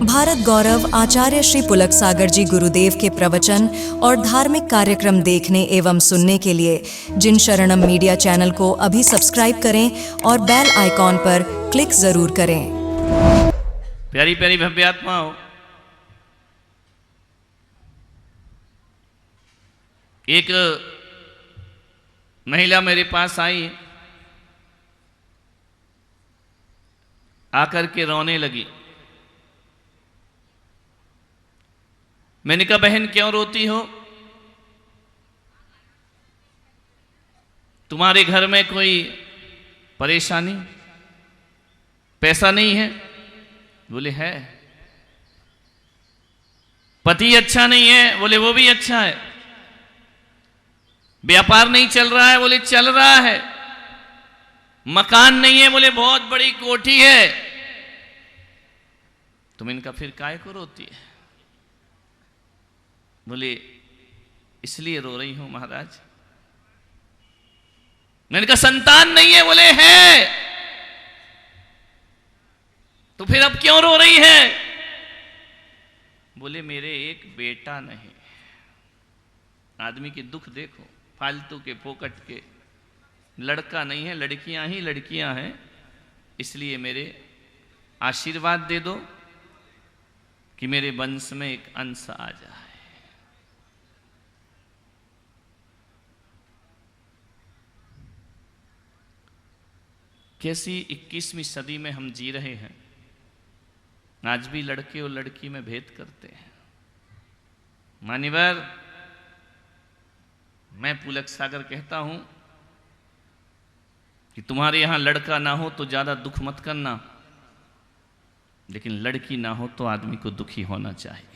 भारत गौरव आचार्य श्री पुलक सागर जी गुरुदेव के प्रवचन और धार्मिक कार्यक्रम देखने एवं सुनने के लिए जिन शरणम मीडिया चैनल को अभी सब्सक्राइब करें और बेल आइकॉन पर क्लिक जरूर करें। प्यारी प्यारी भव्यात्माओं, एक महिला मेरे पास आई, आकर के रोने लगी। मैंने कहा, बहन क्यों रोती हो? तुम्हारे घर में कोई परेशानी, पैसा नहीं है? बोले है। पति अच्छा नहीं है? बोले वो भी अच्छा है। व्यापार नहीं चल रहा है? बोले चल रहा है। मकान नहीं है? बोले बहुत बड़ी कोठी है। तुम इनका फिर काहे को रोती है? बोले इसलिए रो रही हूं महाराज। मैंने कहा संतान नहीं है? बोले है। तो फिर अब क्यों रो रही है? बोले मेरे एक बेटा नहीं। आदमी के दुख देखो, फालतू के फोकट के। लड़का नहीं है, लड़कियां ही लड़कियां हैं। इसलिए मेरे आशीर्वाद दे दो कि मेरे वंश में एक अंश आ जाए। कैसी 21वीं सदी में हम जी रहे हैं। आज भी लड़के और लड़की में भेद करते हैं। मान्यवर, मैं पुलक सागर कहता हूं कि तुम्हारे यहां लड़का ना हो तो ज्यादा दुख मत करना, लेकिन लड़की ना हो तो आदमी को दुखी होना चाहिए।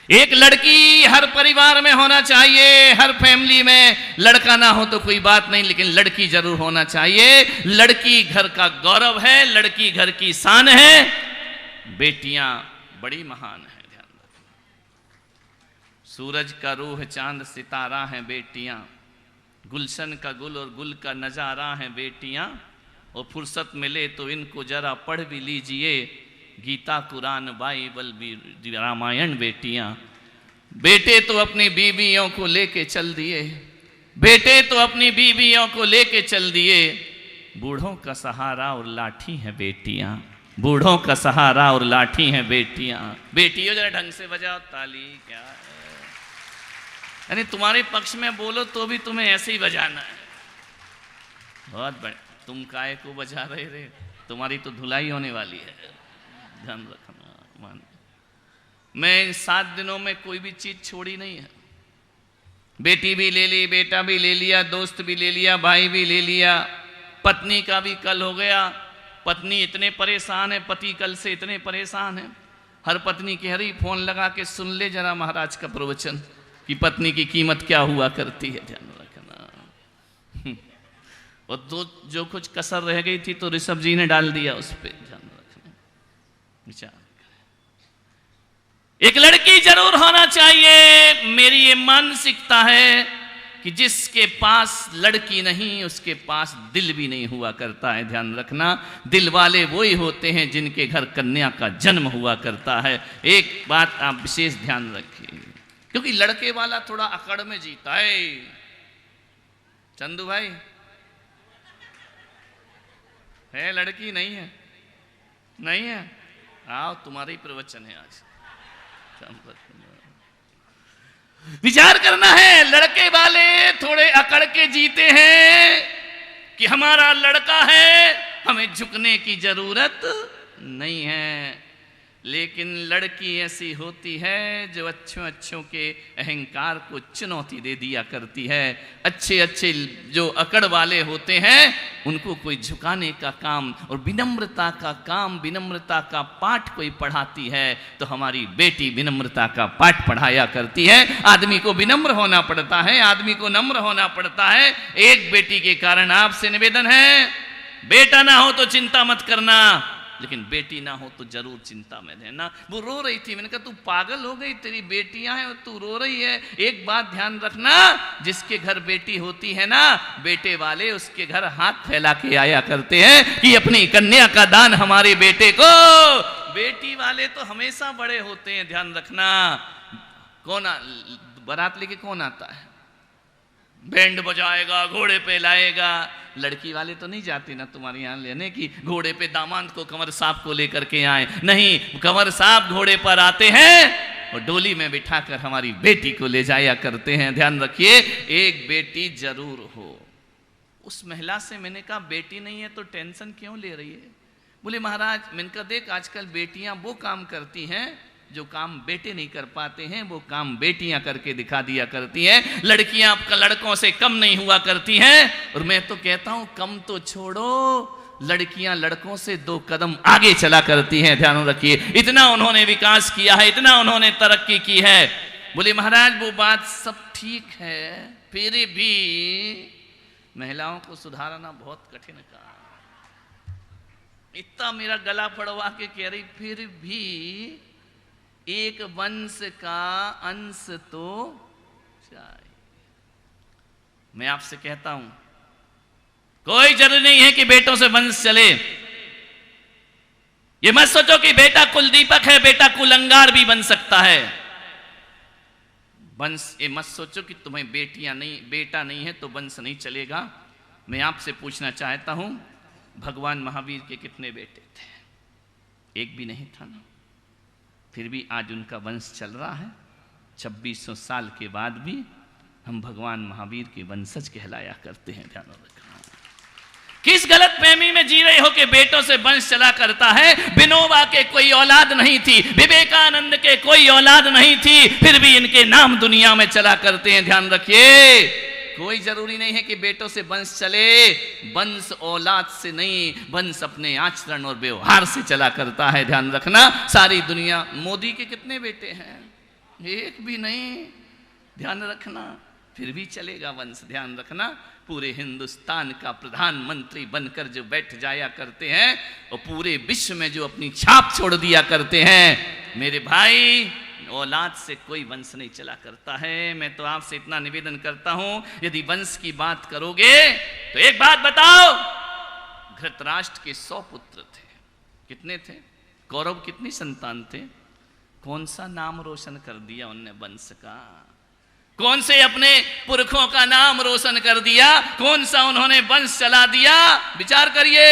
एक लड़की हर परिवार में होना चाहिए, हर फैमिली में। लड़का ना हो तो कोई बात नहीं, लेकिन lड़की जरूर होना चाहिए। लड़की घर का गौरव है, लड़की घर की शान है। बेटियां बड़ी महान है। ध्यान रखना, सूरज का रूह चांद सितारा है बेटियां, गुलशन का गुल और गुल का नजारा है बेटियां। और फुर्सत मिले तो इनको जरा पढ़ भी लीजिए, गीता कुरान बाइबल भी रामायण बेटियां। बेटे तो अपनी बीवियों को लेके चल दिए, बेटे तो अपनी बीवियों को लेके चल दिए। बूढ़ों का सहारा और लाठी है बेटियां, बूढ़ों का सहारा और लाठी है बेटियां। बेटियों जरा ढंग से बजाओ ताली। क्या है? यानी तुम्हारे पक्ष में बोलो तो भी तुम्हें ऐसे ही बजाना है। बहुत बढ़िया। तुम काहे को बजा रहे रे? तुम्हारी तो धुलाई होने वाली है। ध्यान रखना। मान, मैं इन 7 दिनों में कोई भी चीज छोड़ी नहीं है। बेटी भी ले ली, बेटा भी ले लिया, दोस्त भी ले लिया, भाई भी ले लिया। पत्नी का भी कल हो गया। पत्नी इतने परेशान है, पति कल से इतने परेशान है। हर पत्नी के हर ही फोन लगा के सुन ले जरा महाराज का प्रवचन कि पत्नी की कीमत क्या हुआ करती है। ध्यान रखना। और तो जो कुछ कसर रह गई थी तो ऋषभ जी ने डाल दिया उस पर। ध्यान रखना, विचार। एक लड़की जरूर होना चाहिए। मेरी ये मानसिकता है कि जिसके पास लड़की नहीं उसके पास दिल भी नहीं हुआ करता है। ध्यान रखना, दिल वाले वही होते हैं जिनके घर कन्या का जन्म हुआ करता है। एक बात आप विशेष ध्यान रखिए, क्योंकि लड़के वाला थोड़ा अकड़ में जीता है। चंदू भाई है, लड़की नहीं है? नहीं है? आओ, तुम्हारा ही प्रवचन है आज। विचार करना है। लड़के वाले थोड़े अकड़ के जीते हैं कि हमारा लड़का है, हमें झुकने की जरूरत नहीं है। लेकिन लड़की ऐसी होती है जो अच्छों के अहंकार को चुनौती दे दिया करती है। अच्छे अच्छे जो अकड़ वाले होते हैं उनको कोई झुकाने का काम और विनम्रता का काम, विनम्रता का पाठ कोई पढ़ाती है तो हमारी बेटी विनम्रता का पाठ पढ़ाया करती है। आदमी को विनम्र होना पड़ता है, आदमी को नम्र होना पड़ता है। एक बेटी के कारण आपसे निवेदन है, बेटा ना हो तो चिंता मत करना, लेकिन बेटी ना हो तो जरूर चिंता में रहना। वो रो रही थी, मैंने कहा तू पागल हो गई, तेरी बेटियां हैं और तू रो रही है। एक बात ध्यान रखना, जिसके घर बेटी होती है ना, बेटे वाले उसके घर हाथ फैला के आया करते हैं कि अपनी कन्या का दान हमारे बेटे को। बेटी वाले तो हमेशा बड़े होते हैं, ध्यान रखना। बारात लेके कौन आता है? बैंड बजाएगा, घोड़े पे लाएगा। लड़की वाले तो नहीं जाते ना तुम्हारे यहाँ लेने की घोड़े पे दामाद को, कंवर साहब को लेकर के आए। नहीं, कंवर साहब घोड़े पर आते हैं और डोली में बिठाकर हमारी बेटी को ले जाया करते हैं। ध्यान रखिए, एक बेटी जरूर हो। उस महिला से मैंने कहा बेटी नहीं है तो टेंशन क्यों ले रही है? बोले महाराज, मैंने कहा देख आजकल बेटियां वो काम करती हैं जो काम बेटे नहीं कर पाते हैं, वो काम बेटियां करके दिखा दिया करती हैं। लड़कियां लड़कों से कम नहीं हुआ करती हैं। और मैं तो कहता हूं कम तो छोड़ो, लड़कियां लड़कों से 2 कदम आगे चला करती हैं। ध्यान रखिए, इतना उन्होंने विकास किया है, इतना उन्होंने तरक्की की है। बोले महाराज वो बात सब ठीक है, फिर भी महिलाओं को सुधारना बहुत कठिन काम। इतना मेरा गला पड़वा के कह रही फिर भी एक वंश का अंश तो चाहिए। मैं आपसे कहता हूं कोई जरूरी नहीं है कि बेटों से वंश चले। ये मत सोचो कि बेटा कुलदीपक है, बेटा कुलंगार भी बन सकता है। वंश, ये मत सोचो कि तुम्हें बेटियां नहीं, बेटा नहीं है तो वंश नहीं चलेगा। मैं आपसे पूछना चाहता हूं, भगवान महावीर के कितने बेटे थे? एक भी नहीं था ना, फिर भी आज उनका वंश चल रहा है। 2600 साल के बाद भी हम भगवान महावीर के वंशज कहलाया करते हैं। ध्यान रखना, किस गलत फहमी में जी रहे हो कि बेटों से वंश चला करता है? विनोबा के कोई औलाद नहीं थी, विवेकानंद के कोई औलाद नहीं थी, फिर भी इनके नाम दुनिया में चला करते हैं। ध्यान रखिए, कोई जरूरी नहीं है कि बेटों से वंश चले। वंश औलाद से नहीं, वंश अपने आचरण और व्यवहार से चला करता है। ध्यान रखना, सारी दुनिया, मोदी के कितने बेटे हैं? एक भी नहीं। ध्यान रखना, फिर भी चलेगा वंश। ध्यान रखना, पूरे हिंदुस्तान का प्रधानमंत्री बनकर जो बैठ जाया करते हैं और पूरे विश्व में जो अपनी छाप छोड़ दिया करते हैं, मेरे भाई औलाद से कोई वंश नहीं चला करता है। मैं तो आपसे इतना निवेदन करता हूं, यदि वंश की बात करोगे तो एक बात बताओ, धृतराष्ट्र के 100 पुत्र थे। कितने थे? कौरव कितनी संतान थे? कौन सा नाम रोशन कर दिया उनने वंश का? कौन से अपने पुरखों का नाम रोशन कर दिया? कौन सा उन्होंने वंश चला दिया? विचार करिए,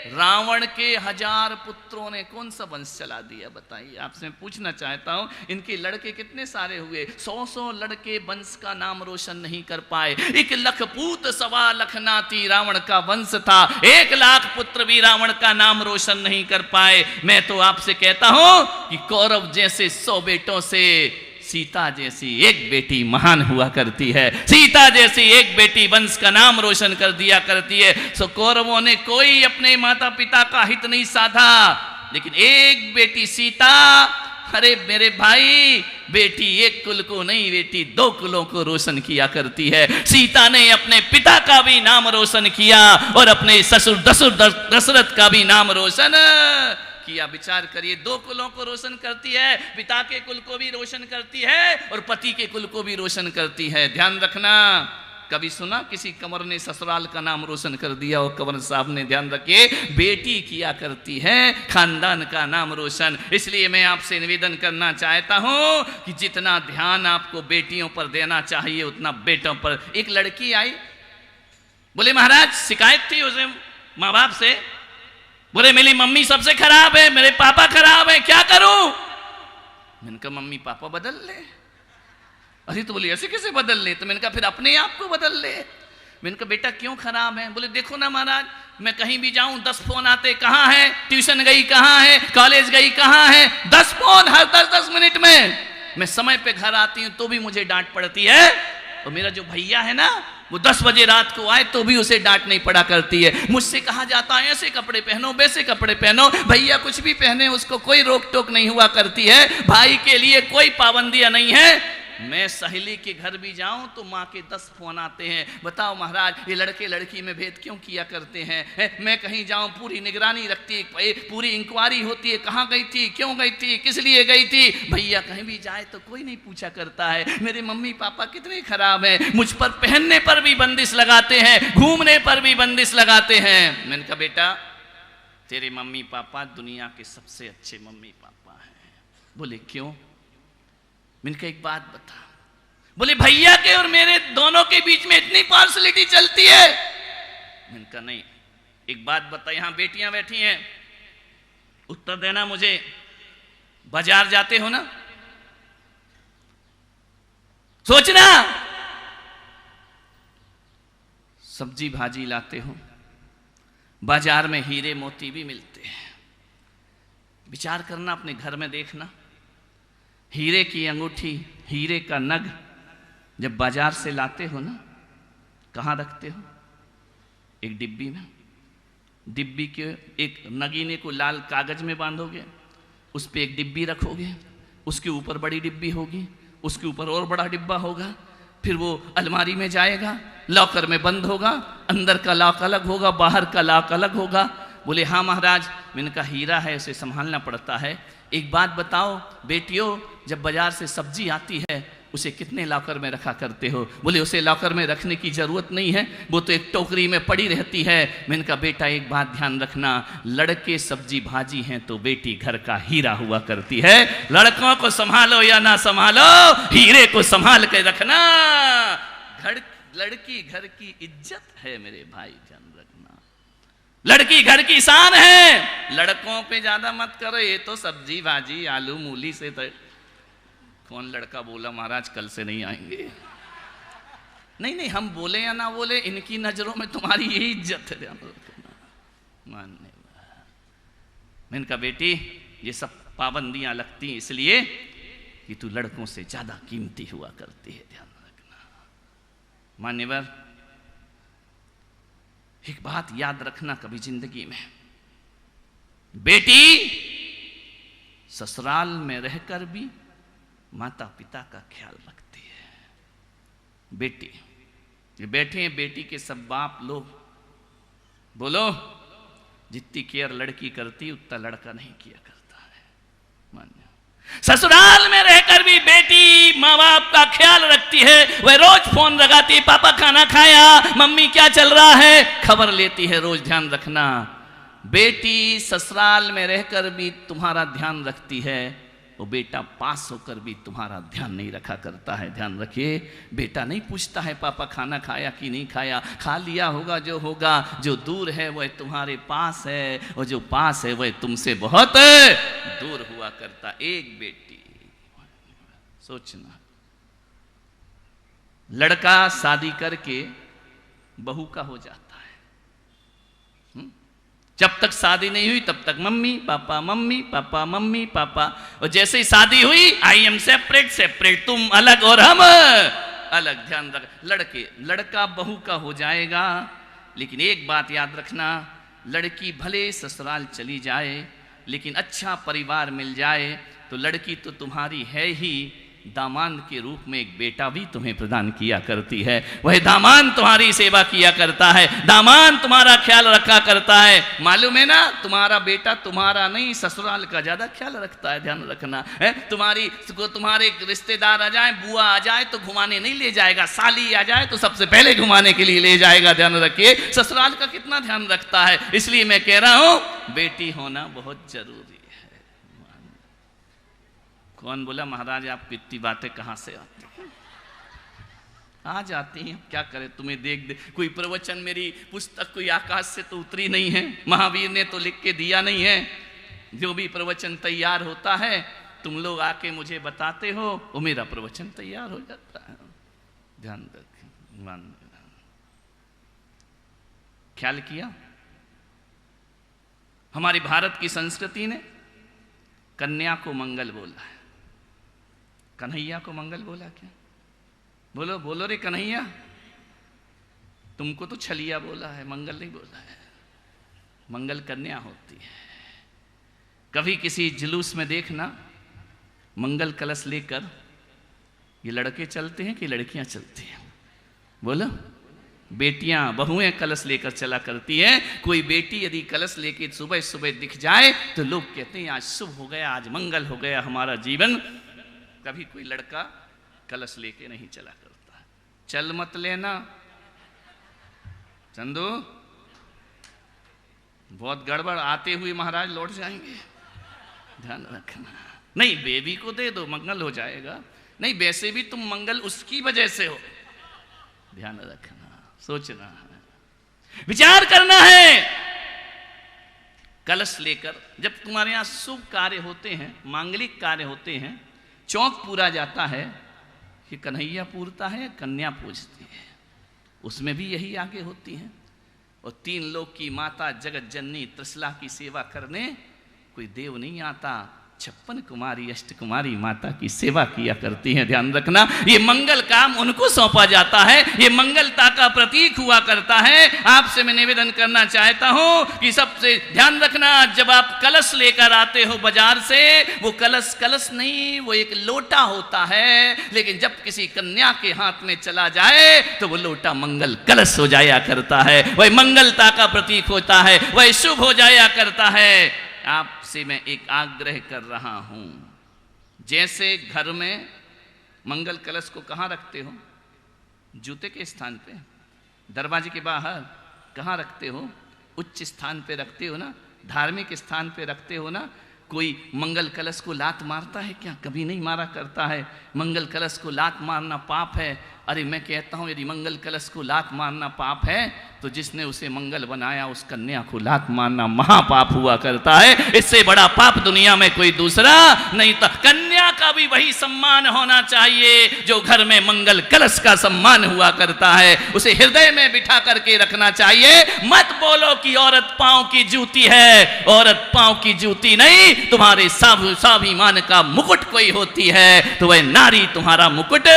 रावण के 1000 पुत्रों ने कौन सा वंश चला दिया? बताइए। आपसे मैं पूछना चाहता हूं, इनके लड़के कितने सारे हुए? 100 लड़के वंश का नाम रोशन नहीं कर पाए। 1 लाख पूत 1.25 लाख नाती रावण का वंश था। 1 लाख पुत्र भी रावण का नाम रोशन नहीं कर पाए। मैं तो आपसे कहता हूं कि कौरव जैसे 100 बेटों से सीता जैसी एक बेटी महान हुआ करती है। सीता जैसी एक बेटी वंश का नाम रोशन कर दिया करती है। सो कौरवों ने कोई अपने माता पिता का हित नहीं साधा, लेकिन एक बेटी सीता, अरे मेरे भाई, बेटी एक कुल को नहीं, बेटी 2 कुलों को रोशन किया करती है। सीता ने अपने पिता का भी नाम रोशन किया और अपने ससुर दशरथ का भी नाम रोशन किया। विचार करिए, 2 कुलों को रोशन करती है, पिता के कुल को भी रोशन करती है और पति के कुल को भी रोशन करती है। ध्यान रखना, कभी सुना किसी कंवर ने ससुराल का नाम रोशन कर दिया? और कंवर साहब ने, ध्यान रखिए, बेटी किया करती है खानदान का नाम रोशन। इसलिए मैं आपसे निवेदन करना चाहता हूं कि जितना ध्यान आपको बेटियों पर देना चाहिए उतना बेटों पर। एक लड़की आई, बोले महाराज शिकायत थी उसे माँ बाप से, बोले मेरी मम्मी सबसे खराब है, मेरे पापा खराब है, क्या करूं? मैंने कहा मम्मी पापा बदल ले। अरे तो बोले ऐसे कैसे बदल ले? तो मैंने कहा फिर अपने आप को बदल ले। मैंने कहा बेटा क्यों खराब है? बोले देखो ना महाराज, मैं कहीं भी जाऊं 10 फोन आते, कहाँ है, ट्यूशन गई कहाँ है, कॉलेज गई कहाँ है, 10 फोन हर 10-10 मिनट में। मैं समय पे घर आती हूं तो भी मुझे डांट पड़ती है। और मेरा जो भैया है ना, वो 10 बजे रात को आए तो भी उसे डांट नहीं पड़ा करती है। मुझसे कहा जाता है ऐसे कपड़े पहनो, वैसे कपड़े पहनो, भैया कुछ भी पहने उसको कोई रोक टोक नहीं हुआ करती है। भाई के लिए कोई पाबंदियां नहीं है। मैं सहेली के घर भी जाऊं तो माँ के 10 फोन आते हैं, बताओ महाराज ये लड़के लड़की में भेद क्यों किया करते हैं। मैं कहीं जाऊं पूरी निगरानी रखती है, पूरी इंक्वायरी होती है, कहाँ गई थी, क्यों गई थी, किस लिए गई थी। भैया कहीं भी जाए तो कोई नहीं पूछा करता है। मेरे मम्मी पापा कितने खराब हैं, मुझ पर पहनने पर भी बंदिश लगाते हैं, घूमने पर भी बंदिश लगाते हैं। मैंने कहा बेटा तेरे मम्मी पापा दुनिया के सबसे अच्छे मम्मी पापा हैं। बोले क्यों। मैंने कहा एक बात बता। बोले भैया के और मेरे दोनों के बीच में इतनी पार्शलिटी चलती है। मैंने कहा नहीं, एक बात बता, यहां बेटियां बैठी हैं, उत्तर देना मुझे। बाजार जाते हो ना, सोचना, सब्जी भाजी लाते हो, बाजार में हीरे मोती भी मिलते हैं। विचार करना, अपने घर में देखना, हीरे की अंगूठी, हीरे का नग जब बाजार से लाते हो ना, कहाँ रखते हो। एक डिब्बी में, डिब्बी के एक नगीने को लाल कागज में बांधोगे, उस पर एक डिब्बी रखोगे, उसके ऊपर बड़ी डिब्बी होगी, उसके ऊपर और बड़ा डिब्बा होगा, फिर वो अलमारी में जाएगा, लॉकर में बंद होगा, अंदर का लॉक अलग होगा, बाहर का लॉक अलग होगा। बोले हाँ महाराज। मैंने कहा हीरा है, उसे संभालना पड़ता है। एक बात बताओ बेटियों, जब बाजार से सब्जी आती है उसे कितने लॉकर में रखा करते हो। बोले उसे लॉकर में रखने की जरूरत नहीं है, वो तो एक टोकरी में पड़ी रहती है। मैंने कहा बेटा एक बात ध्यान रखना, लड़के सब्जी भाजी हैं तो बेटी घर का हीरा हुआ करती है। लड़कों को संभालो या ना संभालो, हीरे को संभाल के रखना। लड़की घर की इज्जत है मेरे भाई, ध्यान रखना। लड़की घर की शान है, लड़कों पे ज्यादा मत करो। ये तो सब्जी भाजी आलू मूली से तो कौन लड़का बोला महाराज कल से नहीं आएंगे। नहीं नहीं, हम बोले या ना बोले, इनकी नजरों में तुम्हारी यही इज्जत है, ध्यान रखना। मानने मैंने कहा बेटी ये सब पाबंदियां लगती इसलिए कि तू लड़कों से ज्यादा कीमती हुआ करती है, ध्यान रखना। मान्यवर एक बात याद रखना कभी जिंदगी में, बेटी ससुराल में रहकर भी माता पिता का ख्याल रखती है। बेटी ये बैठे हैं, बेटी के सब बाप लोग, बोलो जितनी केयर लड़की करती उतना लड़का नहीं किया करता है। मान्य ससुराल में रहकर भी बेटी माँ बाप का ख्याल रखती है। वह रोज फोन लगाती है, पापा खाना खाया, मम्मी क्या चल रहा है, खबर लेती है रोज। ध्यान रखना, बेटी ससुराल में रहकर भी तुम्हारा ध्यान रखती है, वो बेटा पास होकर भी तुम्हारा ध्यान नहीं रखा करता है। ध्यान रखिए, बेटा नहीं पूछता है पापा खाना खाया कि नहीं खाया, खा लिया होगा जो होगा। जो दूर है वह तुम्हारे पास है, और जो पास है वह तुमसे बहुत दूर हुआ करता। एक बेटी, सोचना, लड़का शादी करके बहू का हो जाता है, जब तक शादी नहीं हुई तब तक mummy papa mummy papa mummy papa, और जैसे ही शादी हुई आई एम सेपरेट सेपरेट, तुम अलग और हम अलग। ध्यान रख, लड़का बहू का हो जाएगा, लेकिन एक बात याद रखना, लड़की भले ससुराल चली जाए लेकिन अच्छा परिवार मिल जाए तो लड़की तो तुम्हारी है ही, दामाद के रूप में एक बेटा भी तुम्हें प्रदान किया करती है। वह दामाद तुम्हारी सेवा किया करता है, दामाद तुम्हारा ख्याल रखा करता है। मालूम है ना, तुम्हारा बेटा तुम्हारा नहीं ससुराल का ज्यादा ख्याल रखता है। ध्यान रखना है, तुम्हारे रिश्तेदार आ जाए, बुआ आ जाए तो घुमाने नहीं ले जाएगा, साली आ जाए तो सबसे पहले घुमाने के लिए ले जाएगा। ध्यान रखिए, ससुराल का कितना ध्यान रखता है। इसलिए मैं कह रहा हूं बेटी होना बहुत जरूरी। कौन बोला महाराज आपकी इतनी बातें कहाँ से आती हैं? आ जाती हैं, क्या करें, तुम्हें देख कोई प्रवचन मेरी पुस्तक कोई आकाश से तो उतरी नहीं है, महावीर ने तो लिख के दिया नहीं है। जो भी प्रवचन तैयार होता है तुम लोग आके मुझे बताते हो, वो मेरा प्रवचन तैयार हो जाता है। ध्यान रखें, मान ख्याल किया, हमारी भारत की संस्कृति ने कन्या को मंगल बोला है, कन्हैया को मंगल बोला क्या? बोलो बोलो रे कन्हैया, तुमको तो छलिया बोला है, मंगल नहीं बोला है। मंगल कन्या होती है। कभी किसी जुलूस में देखना, मंगल कलश लेकर ये लड़के चलते हैं कि लड़कियां चलती हैं? बोलो। बेटियां बहुएं कलश लेकर चला करती हैं। कोई बेटी यदि कलश लेके सुबह सुबह दिख जाए तो लोग कहते हैं आज शुभ हो गया, आज मंगल हो गया हमारा जीवन। कभी कोई लड़का कलश लेके नहीं चला करता। चल मत लेना चंदू, बहुत गड़बड़, आते हुए महाराज लौट जाएंगे, ध्यान रखना। नहीं, बेबी को दे दो, मंगल हो जाएगा। नहीं, वैसे भी तुम मंगल उसकी वजह से हो, ध्यान रखना, सोचना है, विचार करना है। कलश लेकर जब तुम्हारे यहां शुभ कार्य होते हैं, मांगलिक कार्य होते हैं, चौक पूरा जाता है कि कन्हैया पूरता है, कन्या पूजती है, उसमें भी यही आगे होती हैं। और 3 लोक की माता जगत जननी त्रिशला की सेवा करने कोई देव नहीं आता, 56 कुमारी अष्ट कुमारी माता की सेवा किया करती हैं। ध्यान रखना, ये मंगल काम उनको सौंपा जाता है, ये मंगलता का प्रतीक हुआ करता है। आपसे मैं निवेदन करना चाहता हूं कि सबसे ध्यान रखना, जब आप कलश लेकर आते हो बाजार से, वो कलश नहीं, वो एक लोटा होता है। लेकिन जब किसी कन्या के हाथ में चला जाए तो वो लोटा मंगल कलश हो जाया करता है, वह मंगलता का प्रतीक होता है, वह शुभ हो जाया करता है। आपसे मैं एक आग्रह कर रहा हूं, जैसे घर में मंगल कलश को कहां रखते हो? जूते के स्थान पे, दरवाजे के बाहर कहां रखते हो? उच्च स्थान पे रखते हो ना, धार्मिक स्थान पे रखते हो ना। कोई मंगल कलश को लात मारता है क्या? कभी नहीं मारा करता है। मंगल कलश को लात मारना पाप है। अरे मैं कहता हूं, यदि मंगल कलश को लात मारना पाप है तो जिसने उसे मंगल बनाया उस कन्या को लात मारना महापाप हुआ करता है। इससे बड़ा पाप दुनिया में कोई दूसरा नहीं था। कन्या का भी वही सम्मान होना चाहिए जो घर में मंगल कलश का सम्मान हुआ करता है, उसे हृदय में बिठा करके रखना चाहिए। मत बोलो कि औरत पांव की जूती है, औरत पांव की जूती नहीं, तुम्हारे स्वाभिमान का मुकुट कोई होती है तो वह नारी तुम्हारा मुकुट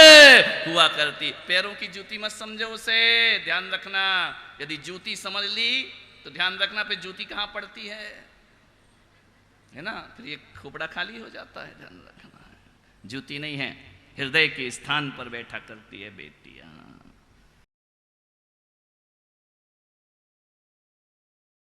हुआ करती। पैरों की जूती मत समझो उसे, ध्यान रखना। यदि जूती समझ ली तो ध्यान रखना, फिर जूती कहां पड़ती है ना, फिर ये खोपड़ा खाली हो जाता है। ध्यान रखना, जूती नहीं है, हृदय के स्थान पर बैठा करती है बेटियां।